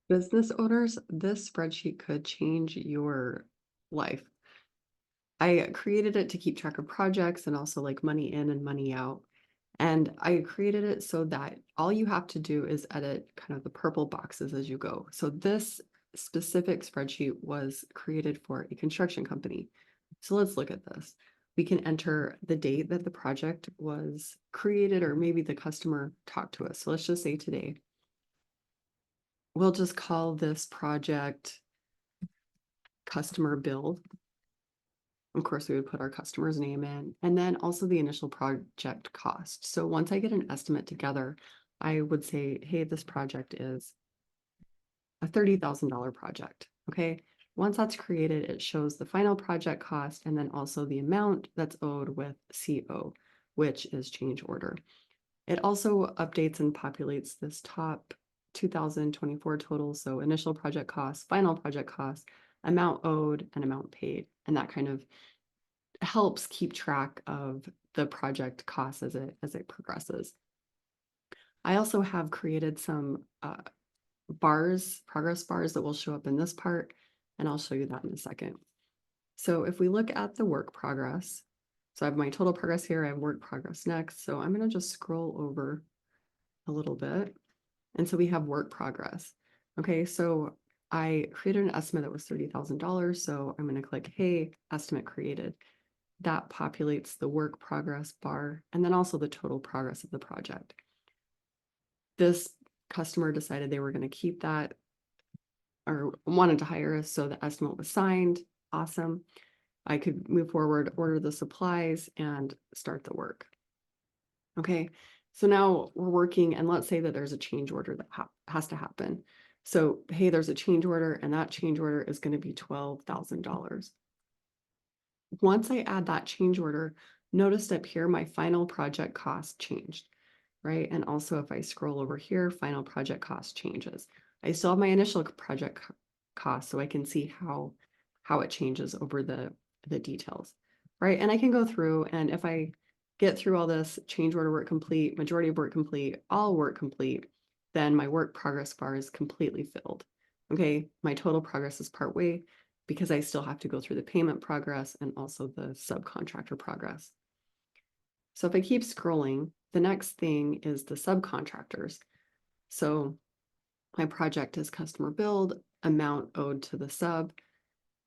Business owners, this spreadsheet could change your life. I created it to keep track of projects and also like money in and money out. And I created it so that all you have to do is edit kind of the purple boxes as you go. So this specific spreadsheet was created for a construction company. So let's look at this. We can enter the date that the project was created, or maybe the customer talked to us. So let's just say today. We'll just call this project customer build. Of course, we would put our customer's name in, and then also the initial project cost. So once I get an estimate together, I would say, hey, this project is a $30,000 project. Okay. Once that's created, it shows the final project cost and then also the amount that's owed with CO, which is change order. It also updates and populates this top 2024 total. So initial project cost, final project cost, amount owed, and amount paid. And that kind of helps keep track of the project costs as it progresses. I also have created some bars, progress bars that will show up in this part, and I'll show you that in a second. So if we look at the work progress, so I have my total progress here, I have work progress next. So I'm going to just scroll over a little bit. And so we have work progress. Okay, so I created an estimate that was $30,000. So I'm going to click, hey, estimate created. That populates the work progress bar and then also the total progress of the project. This customer decided they were going to keep that or wanted to hire us, so the estimate was signed. Awesome. I could move forward, order the supplies, and start the work. Okay, so now we're working, and let's say that there's a change order that has to happen. So, hey, there's a change order, and that change order is going to be $12,000. Once I add that change order, notice up here, my final project cost changed, right? And also if I scroll over here, final project cost changes. I still have my initial project cost, so I can see how it changes over the details, right? And I can go through, and if I get through all this, change order work complete, majority of work complete, all work complete, then my work progress bar is completely filled. Okay, my total progress is part way because I still have to go through the payment progress and also the subcontractor progress. So if I keep scrolling, the next thing is the subcontractors. So my project is customer build, amount owed to the sub,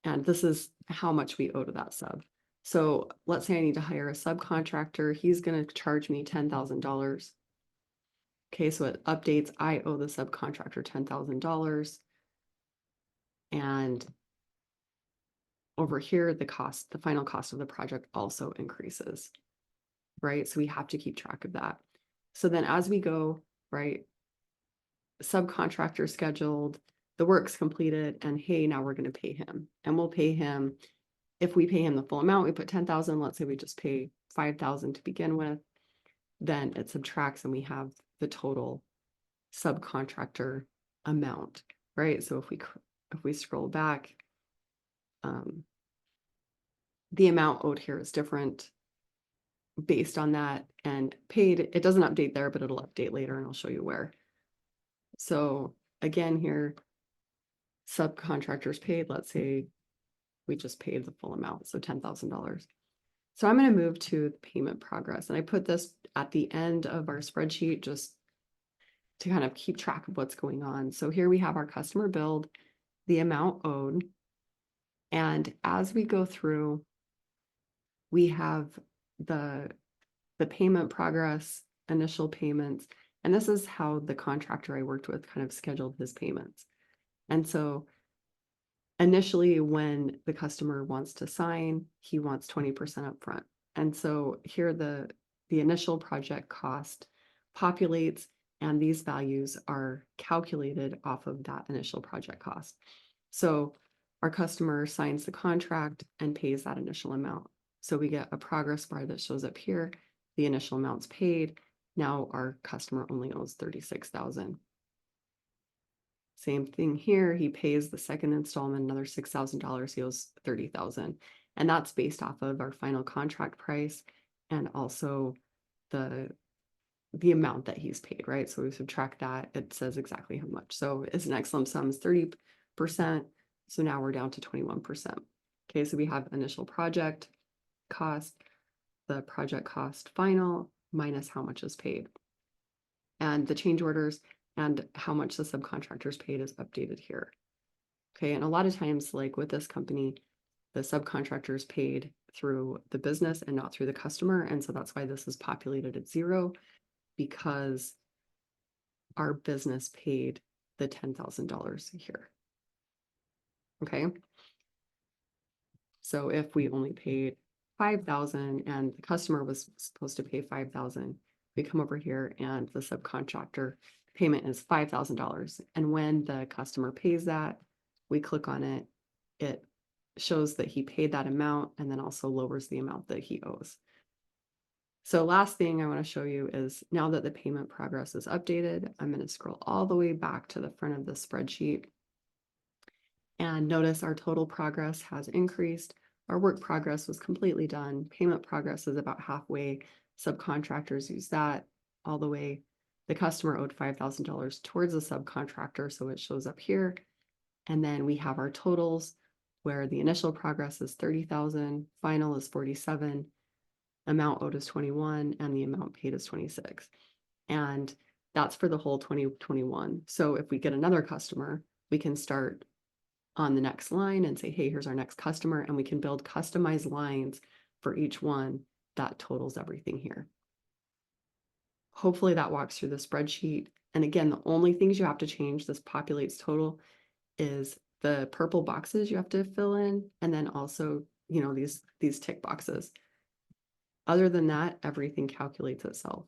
and this is how much we owe to that sub. So let's say I need to hire a subcontractor. He's going to charge me $10,000. Okay, so it updates, I owe the subcontractor $10,000. And over here, the final cost of the project also increases, right? So we have to keep track of that. So then as we go, right, subcontractor scheduled, the work's completed, and hey, now we're going to pay him. And we'll pay him, if we pay him the full amount, we put 10,000, let's say we just pay 5,000 to begin with, then it subtracts and we have the total subcontractor amount, right? So if we scroll back, the amount owed here is different based on that, and paid, it doesn't update there, but it'll update later and I'll show you where. So again, here, subcontractors paid, let's say we just paid the full amount, so $10,000. So I'm going to move to the payment progress, and I put this at the end of our spreadsheet just to kind of keep track of what's going on. So here we have our customer build, the amount owed, and as we go through, we have the payment progress, initial payments, and this is how the contractor I worked with kind of scheduled his payments. And so initially, when the customer wants to sign, he wants 20% upfront. And so here the initial project cost populates, and these values are calculated off of that initial project cost. So our customer signs the contract and pays that initial amount. So we get a progress bar that shows up here. The initial amount's paid. Now our customer only owes $36,000. Same thing here. He pays the second installment, another $6,000. He owes $30,000. And that's based off of our final contract price and also the the amount that he's paid, right? So we subtract that, it says exactly how much. So his next lump sum is 30%. So now we're down to 21%. Okay, so we have initial project cost, the project cost final minus how much is paid. And the change orders and how much the subcontractors paid is updated here. Okay, and a lot of times, like with this company, the subcontractors paid through the business and not through the customer. And so that's why this is populated at 0, because our business paid the $10,000 here. Okay. So if we only paid 5,000 and the customer was supposed to pay 5,000, we come over here and the subcontractor payment is $5,000. And when the customer pays that, we click on it, it shows that he paid that amount and then also lowers the amount that he owes. So last thing I want to show you is now that the payment progress is updated, I'm going to scroll all the way back to the front of the spreadsheet. And notice our total progress has increased. Our work progress was completely done. Payment progress is about halfway. Subcontractors use that all the way. The customer owed $5,000 towards the subcontractor, so it shows up here. And then we have our totals where the initial progress is 30,000, final is 47, amount owed is 21, and the amount paid is 26. And that's for the whole 2021. So if we get another customer, we can start on the next line and say, hey, here's our next customer, and we can build customized lines for each one that totals everything here. Hopefully that walks through the spreadsheet. And again, the only things you have to change, this populates total, is the purple boxes you have to fill in, and then also, these tick boxes. Other than that, everything calculates itself.